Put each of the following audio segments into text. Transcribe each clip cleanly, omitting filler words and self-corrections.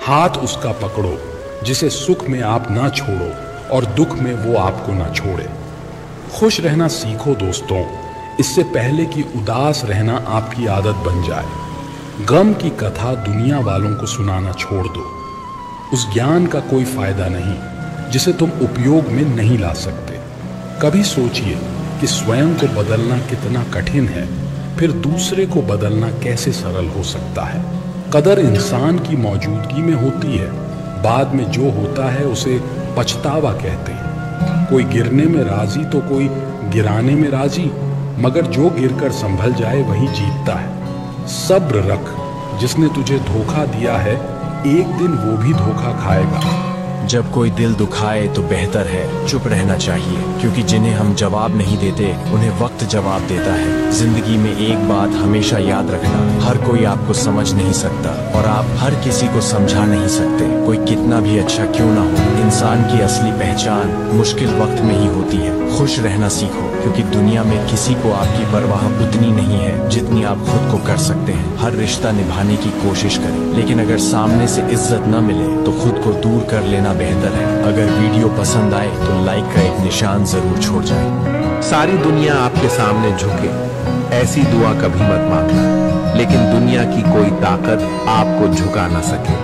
हाथ उसका पकड़ो जिसे सुख में आप ना छोड़ो और दुख में वो आपको ना छोड़े। खुश रहना सीखो दोस्तों, इससे पहले कि उदास रहना आपकी आदत बन जाए। गम की कथा दुनिया वालों को सुनाना छोड़ दो। उस ज्ञान का कोई फायदा नहीं जिसे तुम उपयोग में नहीं ला सकते। कभी सोचिए कि स्वयं को बदलना कितना कठिन है, फिर दूसरे को बदलना कैसे सरल हो सकता है। कदर इंसान की मौजूदगी में होती है, बाद में जो होता है उसे पछतावा कहते हैं। कोई गिरने में राजी तो कोई गिराने में राजी, मगर जो गिरकर संभल जाए वही जीतता है। सब्र रख, जिसने तुझे धोखा दिया है एक दिन वो भी धोखा खाएगा। जब कोई दिल दुखाए तो बेहतर है चुप रहना चाहिए, क्योंकि जिन्हें हम जवाब नहीं देते उन्हें वक्त जवाब देता है। जिंदगी में एक बात हमेशा याद रखना, हर कोई आपको समझ नहीं सकता और आप हर किसी को समझा नहीं सकते। कोई कितना भी अच्छा क्यों ना हो, इंसान की असली पहचान मुश्किल वक्त में ही होती है। खुश रहना सीखो, क्योंकि दुनिया में किसी को आपकी परवाह उतनी नहीं है जितनी आप खुद को कर सकते हैं। हर रिश्ता निभाने की कोशिश करें, लेकिन अगर सामने से इज्जत न मिले तो खुद को दूर कर लेना बेहतर है। अगर वीडियो पसंद आए तो लाइक का एक निशान जरूर छोड़ जाए। सारी दुनिया आपके सामने झुके, ऐसी दुआ कभी मत मांगना, लेकिन दुनिया की कोई ताकत आपको झुका ना सके,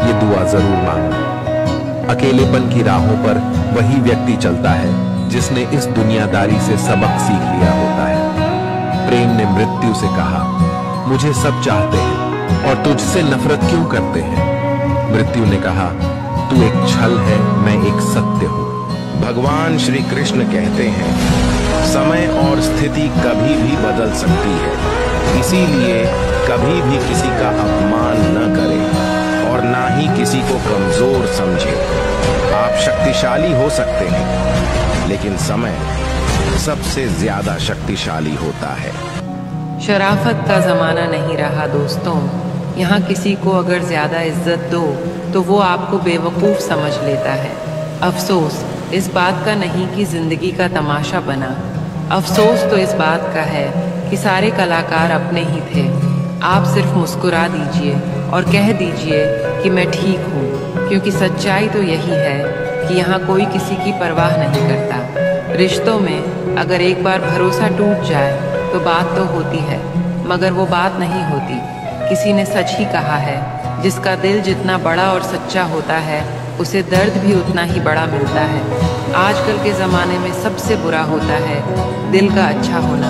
ये दुआ जरूर मांगना। अकेलेपन की राहों पर वही व्यक्ति चलता है जिसने इस दुनियादारी से सबक सीख लिया होता है। प्रेम ने मृत्यु से कहा, मुझे सब चाहते हैं और तुझसे नफरत क्यों करते हैं? मृत्यु ने कहा, तू एक छल है, मैं एक सत्य हूं। भगवान श्री कृष्ण कहते हैं, समय और स्थिति कभी भी बदल सकती है, इसीलिए कभी भी किसी का अपमान न करें और ना ही किसी को कमजोर समझे। आप शक्तिशाली हो सकते हैं, लेकिन समय सबसे ज्यादा शक्तिशाली होता है। शराफत का जमाना नहीं रहा दोस्तों। यहाँ किसी को अगर ज्यादा इज्जत दो तो वो आपको बेवकूफ समझ लेता है। अफसोस इस बात का नहीं कि जिंदगी का तमाशा बना, अफसोस तो इस बात का है कि सारे कलाकार अपने ही थे। आप सिर्फ मुस्कुरा दीजिए और कह दीजिए कि मैं ठीक हूँ, क्योंकि सच्चाई तो यही है कि यहाँ कोई किसी की परवाह नहीं करता। रिश्तों में अगर एक बार भरोसा टूट जाए तो बात तो होती है, मगर वो बात नहीं होती। किसी ने सच ही कहा है, जिसका दिल जितना बड़ा और सच्चा होता है उसे दर्द भी उतना ही बड़ा मिलता है। आजकल के ज़माने में सबसे बुरा होता है दिल का अच्छा होना।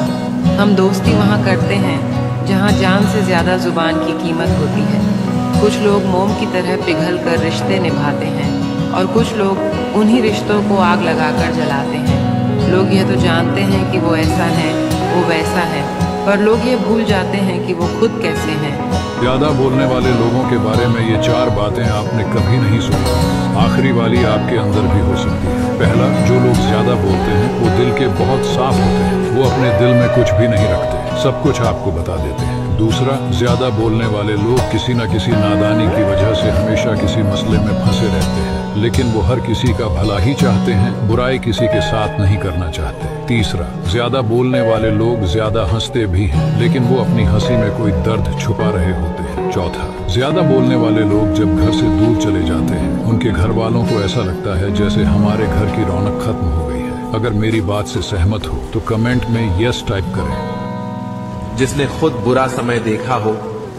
हम दोस्ती वहाँ करते हैं जहाँ जान से ज़्यादा ज़ुबान की कीमत होती है। कुछ लोग मोम की तरह पिघल कर रिश्ते निभाते हैं और कुछ लोग उन्हीं रिश्तों को आग लगाकर जलाते हैं। लोग ये तो जानते हैं कि वो ऐसा है, वो वैसा है, पर लोग ये भूल जाते हैं कि वो खुद कैसे हैं। ज्यादा बोलने वाले लोगों के बारे में ये 4 बातें आपने कभी नहीं सुनी। आखिरी वाली आपके अंदर भी हो सकती है। पहला, जो लोग ज्यादा बोलते हैं वो दिल के बहुत साफ होते हैं, वो अपने दिल में कुछ भी नहीं रखते, सब कुछ आपको बता देते हैं। दूसरा, ज्यादा बोलने वाले लोग किसी न किसी नादानी की वजह से हमेशा किसी मसले में फंसे रहते हैं, लेकिन वो हर किसी का भला ही चाहते हैं, बुराई किसी के साथ नहीं करना चाहते। तीसरा, ज्यादा बोलने वाले लोग ज्यादा हंसते भी हैं, लेकिन वो अपनी हंसी में कोई दर्द छुपा रहे होते हैं। चौथा, ज्यादा बोलने वाले लोग जब घर से दूर चले जाते हैं, उनके घर वालों को ऐसा लगता है जैसे हमारे घर की रौनक खत्म हो गई है। अगर मेरी बात से सहमत हो तो कमेंट में यस टाइप करें। जिसने खुद बुरा समय देखा हो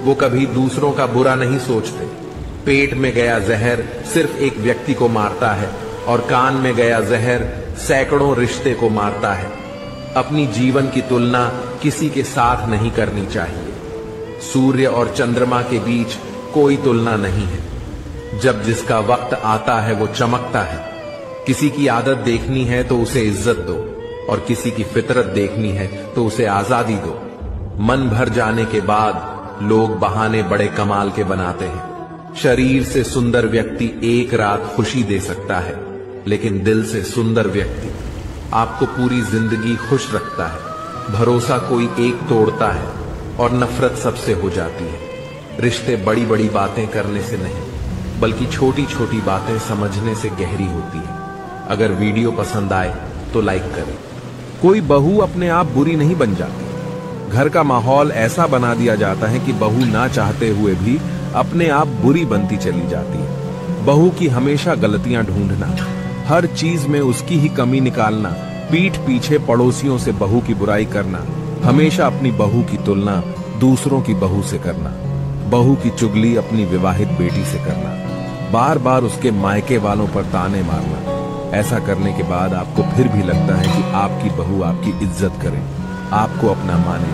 वो कभी दूसरों का बुरा नहीं सोचते। पेट में गया जहर सिर्फ एक व्यक्ति को मारता है और कान में गया जहर सैकड़ों रिश्ते को मारता है। अपनी जीवन की तुलना किसी के साथ नहीं करनी चाहिए। सूर्य और चंद्रमा के बीच कोई तुलना नहीं है। जब जिसका वक्त आता है वो चमकता है। किसी की आदत देखनी है तो उसे इज्जत दो और किसी की फितरत देखनी है तो उसे आजादी दो। मन भर जाने के बाद लोग बहाने बड़े कमाल के बनाते हैं। शरीर से सुंदर व्यक्ति एक रात खुशी दे सकता है, लेकिन दिल से सुंदर व्यक्ति आपको पूरी जिंदगी खुश रखता है। भरोसा कोई एक तोड़ता है और नफरत सबसे हो जाती है। रिश्ते बड़ी बड़ी बातें करने से नहीं, बल्कि छोटी छोटी बातें समझने से गहरी होती है। अगर वीडियो पसंद आए तो लाइक करें। कोई बहू अपने आप बुरी नहीं बन जाती। घर का माहौल ऐसा बना दिया जाता है कि बहू ना चाहते हुए भी अपने आप बुरी बनती चली जाती है। बहू की हमेशा गलतियां ढूंढना, हर चीज में उसकी ही कमी निकालना, पीठ पीछे पड़ोसियों से बहू की बुराई करना, हमेशा अपनी बहू की तुलना दूसरों की बहू से करना, बहू की चुगली अपनी विवाहित बेटी से करना, बार बार उसके मायके वालों पर ताने मारना। ऐसा करने के बाद आपको फिर भी लगता है कि आपकी बहू आपकी इज्जत करे, आपको अपना माने,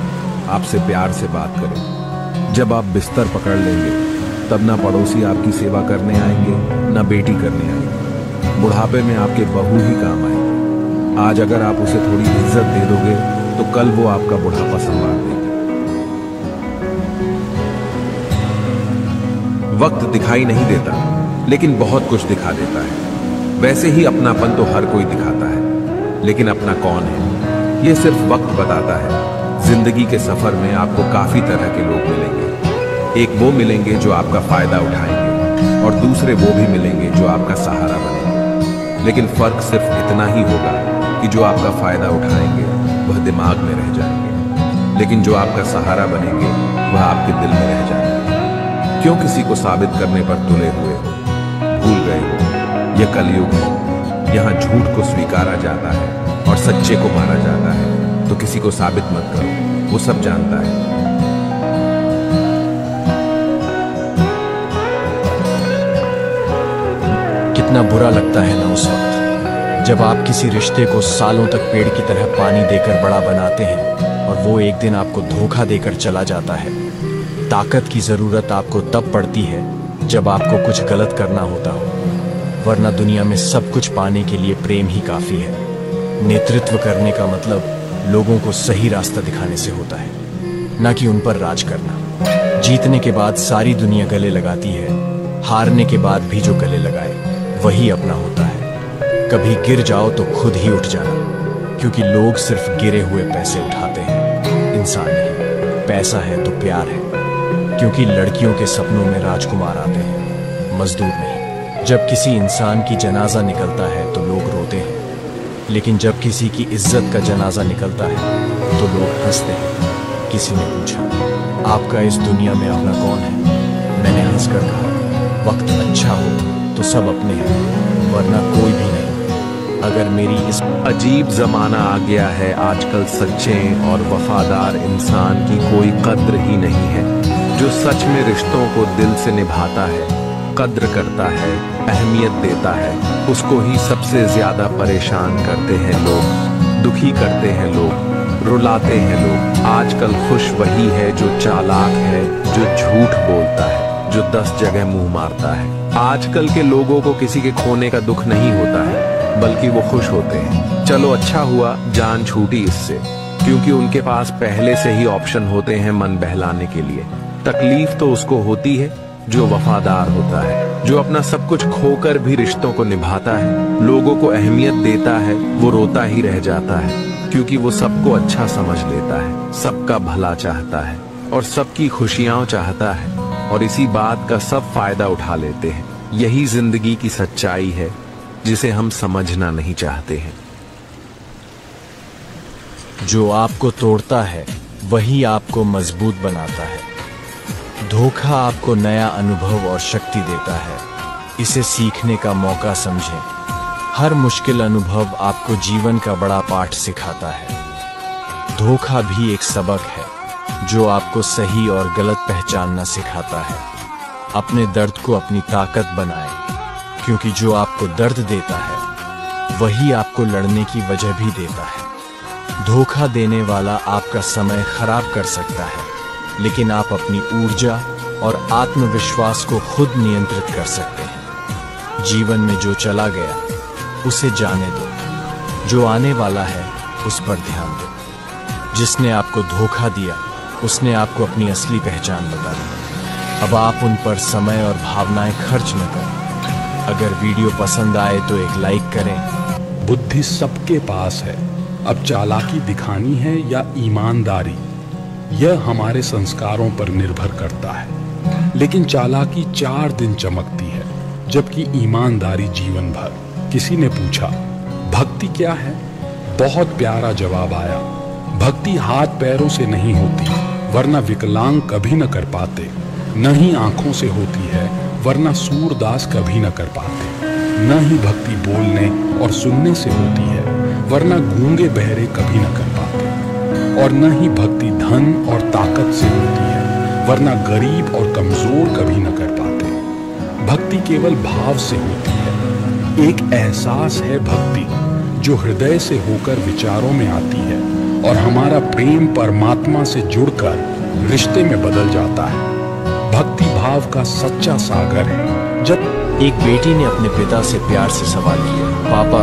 आपसे प्यार से बात करे। जब आप बिस्तर पकड़ लेंगे तब ना पड़ोसी आपकी सेवा करने आएंगे, ना बेटी करने आएंगे। बुढ़ापे में आपके बहू ही काम आएंगे। आज अगर आप उसे थोड़ी इज्जत दे दोगे तो कल वो आपका बुढ़ापा संभाल देगी। वक्त दिखाई नहीं देता, लेकिन बहुत कुछ दिखा देता है। वैसे ही अपनापन तो हर कोई दिखाता है, लेकिन अपना कौन है ये सिर्फ वक्त बताता है। जिंदगी के सफर में आपको काफी तरह के लोग मिलेंगे। एक वो मिलेंगे जो आपका फायदा उठाएंगे और दूसरे वो भी मिलेंगे जो आपका सहारा बनेंगे। लेकिन फर्क सिर्फ इतना ही होगा कि जो आपका फायदा उठाएंगे वह दिमाग में रह जाएंगे, लेकिन जो आपका सहारा बनेंगे वह आपके दिल में रह जाएंगे। क्यों किसी को साबित करने पर तुले हुए हो, भूल गए हो यह कलयुग है। यहाँ झूठ को स्वीकारा जाता है और सच्चे को मारा जाता है। तो किसी को साबित मत करो, वो सब जानता है। कितना बुरा लगता है ना उस वक्त जब आप किसी रिश्ते को सालों तक पेड़ की तरह पानी देकर बड़ा बनाते हैं और वो एक दिन आपको धोखा देकर चला जाता है। ताकत की जरूरत आपको तब पड़ती है जब आपको कुछ गलत करना होता हो, वरना दुनिया में सब कुछ पाने के लिए प्रेम ही काफी है। नेतृत्व करने का मतलब लोगों को सही रास्ता दिखाने से होता है, ना कि उन पर राज करना। जीतने के बाद सारी दुनिया गले लगाती है, हारने के बाद भी जो गले लगाए वही अपना होता है। कभी गिर जाओ तो खुद ही उठ जाना, क्योंकि लोग सिर्फ गिरे हुए पैसे उठाते हैं, इंसान नहीं। पैसा है तो प्यार है, क्योंकि लड़कियों के सपनों में राजकुमार आते हैं, मजदूर नहीं। जब किसी इंसान की जनाजा निकलता है तो लोग रोते हैं, लेकिन जब किसी की इज्जत का जनाजा निकलता है तो लोग हंसते हैं। किसी ने पूछा, आपका इस दुनिया में अपना कौन है? मैंने हंसकर कहा, वक्त अच्छा हो तो सब अपने हैं, वरना कोई भी नहीं। अगर मेरी इस अजीब जमाना आ गया है आजकल, सच्चे और वफादार इंसान की कोई कद्र ही नहीं है। जो सच में रिश्तों को दिल से निभाता है, कद्र करता है, अहमियत देता है, उसको ही सबसे ज्यादा परेशान करते हैं लोग, दुखी करते हैं लोग, रुलाते हैं लोग। आजकल खुश वही है जो चालाक है, जो झूठ बोलता है, जो 10 जगह मुंह मारता है। आजकल के लोगों को किसी के खोने का दुख नहीं होता है, बल्कि वो खुश होते हैं। चलो अच्छा हुआ जान छूटी इससे, क्योंकि उनके पास पहले से ही ऑप्शन होते हैं मन बहलाने के लिए। तकलीफ तो उसको होती है जो वफादार होता है, जो अपना सब कुछ खोकर भी रिश्तों को निभाता है, लोगों को अहमियत देता है। वो रोता ही रह जाता है, क्योंकि वो सबको अच्छा समझ लेता है, सबका भला चाहता है और सबकी खुशियां चाहता है, और इसी बात का सब फायदा उठा लेते हैं। यही जिंदगी की सच्चाई है जिसे हम समझना नहीं चाहते हैं। जो आपको तोड़ता है वही आपको मजबूत बनाता है। धोखा आपको नया अनुभव और शक्ति देता है, इसे सीखने का मौका समझें। हर मुश्किल अनुभव आपको जीवन का बड़ा पाठ सिखाता है। धोखा भी एक सबक है जो आपको सही और गलत पहचानना सिखाता है। अपने दर्द को अपनी ताकत बनाएं, क्योंकि जो आपको दर्द देता है वही आपको लड़ने की वजह भी देता है। धोखा देने वाला आपका समय खराब कर सकता है, लेकिन आप अपनी ऊर्जा और आत्मविश्वास को खुद नियंत्रित कर सकते हैं। जीवन में जो चला गया उसे जाने दो, जो आने वाला है उस पर ध्यान दो। जिसने आपको धोखा दिया उसने आपको अपनी असली पहचान बता दी। अब आप उन पर समय और भावनाएं खर्च न करें। अगर वीडियो पसंद आए तो एक लाइक करें। बुद्धि सबके पास है, अब चालाकी दिखानी है या ईमानदारी, यह हमारे संस्कारों पर निर्भर करता है। लेकिन चालाकी 4 दिन चमकती है, जबकि ईमानदारी जीवन भर। किसी ने पूछा, भक्ति क्या है? बहुत प्यारा जवाब आया, भक्ति हाथ पैरों से नहीं होती, वरना विकलांग कभी न कर पाते। न ही आंखों से होती है, वरना सूरदास कभी न कर पाते। न ही भक्ति बोलने और सुनने से होती है, वरना गूंगे बहरे कभी न कर पाते। और न ही भक्ति धन और ताकत से होती है, वरना गरीब और कमजोर कभी न कर पाते। भक्ति केवल भाव से होती है। एक एहसास है भक्ति जो हृदय से होकर विचारों में आती है और हमारा प्रेम परमात्मा से जुड़कर रिश्ते में बदल जाता है। भक्ति भाव का सच्चा सागर है। जब एक बेटी ने अपने पिता से प्यार से सवाल किया, पापा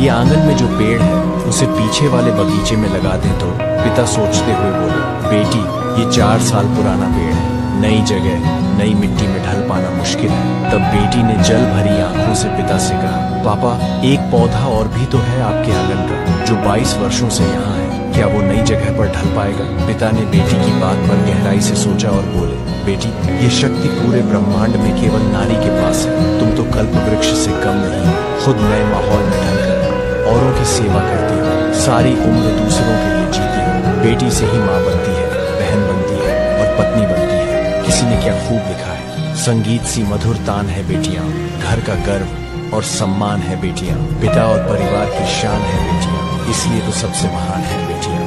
ये आंगन में जो पेड़ है उसे पीछे वाले बगीचे में लगा दें तो? पिता सोचते हुए बोले, बेटी ये 4 साल पुराना पेड़ है, नई जगह नई मिट्टी में ढल पाना मुश्किल है। तब बेटी ने जल भरी आंखों से पिता से कहा, पापा एक पौधा और भी तो है आपके आंगन का जो 22 वर्षों से यहाँ है, क्या वो नई जगह पर ढल पाएगा? पिता ने बेटी की बात पर गहराई से सोचा और बोले, बेटी ये शक्ति पूरे ब्रह्मांड में केवल नारी के पास है। तुम तो कल्प वृक्ष से कम नहीं हो। खुद नए माहौल में ढलकर औरों की सेवा करती हो, सारी उम्र दूसरों के लिए जीती हो। बेटी से ही माँ बनती है, बहन बनती है और पत्नी बनती है। किसी ने क्या खूब लिखा है, संगीत सी मधुर तान है बेटियां, घर का गर्व और सम्मान है बेटियां, पिता और परिवार की शान है बेटियां, इसलिए तो सबसे महान है बेटियां।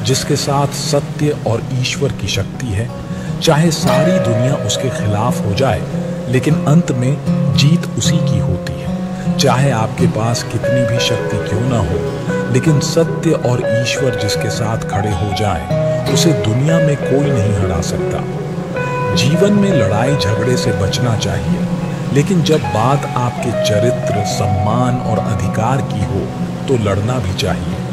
जिसके साथ सत्य और ईश्वर की शक्ति है, चाहे सारी दुनिया उसके खिलाफ हो जाए, लेकिन अंत में जीत उसी की होती है। चाहे आपके पास कितनी भी शक्ति क्यों ना हो, लेकिन सत्य और ईश्वर जिसके साथ खड़े हो जाए, उसे दुनिया में कोई नहीं हरा सकता। जीवन में लड़ाई झगड़े से बचना चाहिए, लेकिन जब बात आपके चरित्र, सम्मान और अधिकार की हो तो लड़ना भी चाहिए।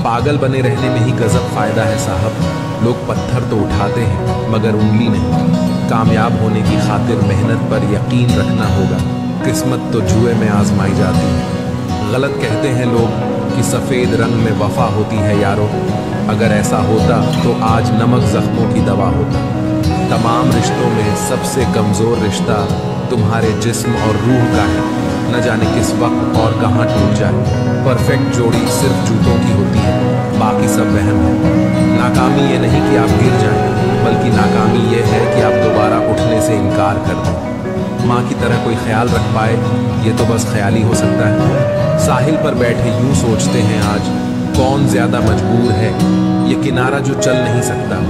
पागल बने रहने में ही गजब फायदा है साहब। लोग पत्थर तो उठाते हैं मगर उंगली नहीं। कामयाब होने की खातिर मेहनत पर यकीन रखना होगा। किस्मत तो जुए में आजमाई जाती है। गलत कहते हैं लोग कि सफ़ेद रंग में वफा होती है यारो। अगर ऐसा होता तो आज नमक जख्मों की दवा होता। तमाम रिश्तों में सबसे कमज़ोर रिश्ता तुम्हारे जिस्म और रूह का है। न जाने किस वक्त और कहाँ टूट जाए। परफेक्ट जोड़ी सिर्फ जूतों की होती है, बाकी सब वहम है। नाकामी ये नहीं कि आप गिर जाएं, बल्कि नाकामी ये है कि आप दोबारा उठने से इनकार कर दें। माँ की तरह कोई ख्याल रख पाए ये तो बस ख्याल ही हो सकता है। साहिल पर बैठे यूं सोचते हैं आज, कौन ज्यादा मजबूर है, ये किनारा जो चल नहीं सकता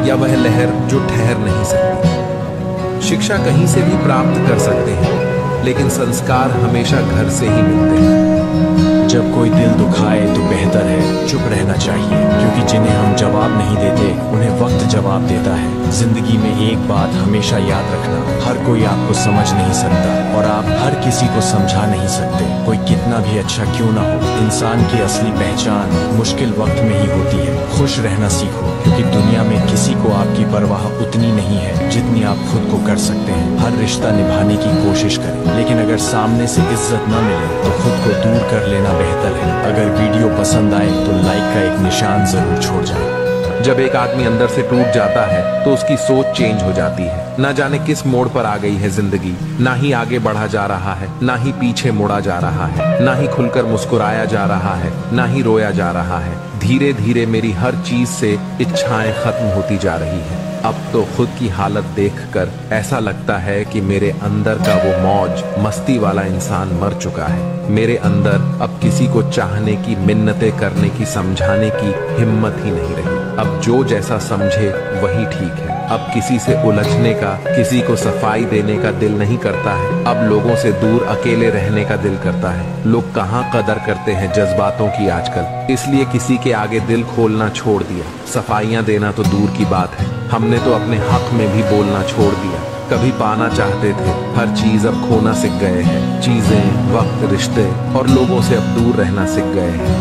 या वह लहर जो ठहर नहीं सकती। शिक्षा कहीं से भी प्राप्त कर सकते हैं, लेकिन संस्कार हमेशा घर से ही मिलते हैं। जब कोई दिल दुखाए तो बेहतर है चुप रहना चाहिए, क्योंकि जिन्हें हम जवाब नहीं देते उन्हें वक्त जवाब देता है। जिंदगी में एक बात हमेशा याद रखना, हर कोई आपको समझ नहीं सकता और आप हर किसी को समझा नहीं सकते। कोई कितना भी अच्छा क्यों ना हो, इंसान की असली पहचान मुश्किल वक्त में ही होती है। खुश रहना सीखो, क्योंकि दुनिया में किसी को आपकी परवाह उतनी नहीं है जितनी आप खुद को कर सकते हैं। हर रिश्ता निभाने की कोशिश करें, लेकिन अगर सामने से इज्जत न मिले तो खुद को दूर कर लेना बेहतर है। अगर वीडियो पसंद आए तो लाइक का एक निशान जरूर छोड़ जाए। जब एक आदमी अंदर से टूट जाता है तो उसकी सोच चेंज हो जाती है। ना जाने किस मोड़ पर आ गई है जिंदगी, ना ही आगे बढ़ा जा रहा है, ना ही पीछे मुड़ा जा रहा है, ना ही खुलकर मुस्कुराया जा रहा है, ना ही रोया जा रहा है। धीरे धीरे मेरी हर चीज से इच्छाएं खत्म होती जा रही है। अब तो खुद की हालत देखकर ऐसा लगता है कि मेरे अंदर का वो मौज मस्ती वाला इंसान मर चुका है। मेरे अंदर अब किसी को चाहने की, मिन्नतें करने की, समझाने की हिम्मत ही नहीं रही। अब जो जैसा समझे वही ठीक है। अब किसी से उलझने का, किसी को सफाई देने का दिल नहीं करता है। अब लोगों से दूर अकेले रहने का दिल करता है। लोग कहाँ कदर करते हैं जज्बातों की आजकल। इसलिए किसी के आगे दिल खोलना छोड़ दिया। सफाइयाँ देना तो दूर की बात है, हमने तो अपने हक में भी बोलना छोड़ दिया। कभी पाना चाहते थे, हर चीज अब खोना सीख गए हैं। चीजें, वक्त, रिश्ते और लोगों से अब दूर रहना सीख गए हैं।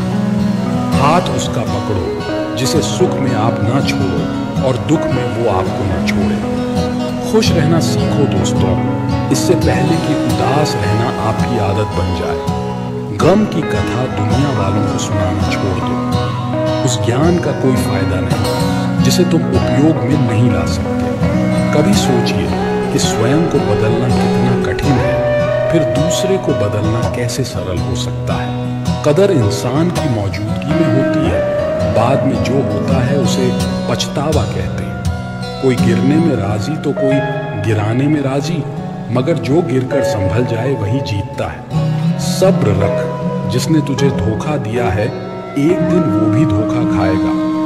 हाथ उसका पकड़ो जिसे सुख में आप ना छोड़ो और दुख में वो आपको ना छोड़े। खुश रहना सीखो दोस्तों, इससे पहले कि उदास रहना आपकी आदत बन जाए। गम की कथा दुनिया वालों को सुनाना छोड़ दो। उस ज्ञान का कोई फायदा नहीं जिसे तुम उपयोग में नहीं ला सकते। कभी सोचिए कि स्वयं को बदलना कितना कठिन है, फिर दूसरे को बदलना कैसे सरल हो सकता है। कदर इंसान की मौजूदगी में होती है, बाद में जो होता है उसे पछतावा कहते हैं। कोई गिरने में राजी तो कोई गिराने में राजी, मगर जो गिरकर संभल जाए वही जीतता है। सब्र रख, जिसने तुझे धोखा दिया है एक दिन वो भी धोखा खाएगा।